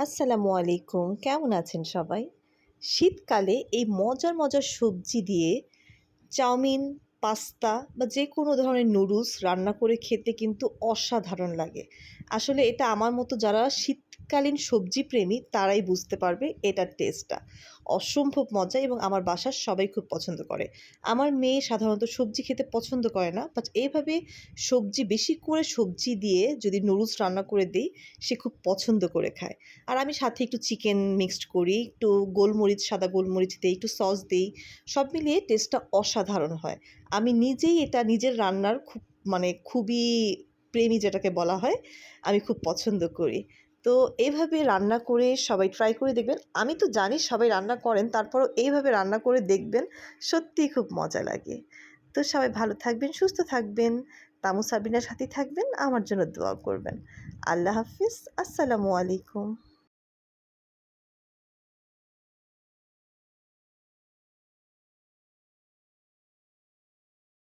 আসসালামু আলাইকুম। কেমন আছেন সবাই? শীতকালে এই মজার, মজার সবজি দিয়ে চাউমিন, পাস্তা বা যেকোনো ধরনের নুডলস রান্না করে খেতে কিন্তু অসাধারণ লাগে। আসলে এটা আমার মতো যারা শীতকালীন সবজি প্রেমী তারাই বুঝতে পারবে এটার টেস্টটা। অসম্ভব মজা এবং আমার বাসার সবাই খুব পছন্দ করে। আমার মেয়ে সাধারণত সবজি খেতে পছন্দ করে না। বাট এভাবে বেশি করে সবজি দিয়ে যদি নুডলস রান্না করে দেই, সে খুব পছন্দ করে খায়। আর আমি সাথে একটু চিকেন মিক্সড করি, একটু গোলমরিচ, সাদা গোলমরিচ দেই, একটু সস দেই। সব মিলিয়ে টেস্টটা অসাধারণ হয়। আমি নিজেই এটা নিজের রান্নার খুবই প্রেমী যেটাকে বলা হয়, আমি খুব পছন্দ করি। তো এভাবে রান্না করে সবাই ট্রাই করে দেখবেন। আমি তো জানি সবাই রান্না করেন, তারপরও এইভাবে রান্না করে দেখবেন, সত্যিই খুব মজা লাগে। তো সবাই ভালো থাকবেন, সুস্থ থাকবেন। তামু সাবিনার সাথেই থাকবেন, আমার জন্য দোয়া করবেন। আল্লাহ হাফিজ। আসসালামু আলাইকুম।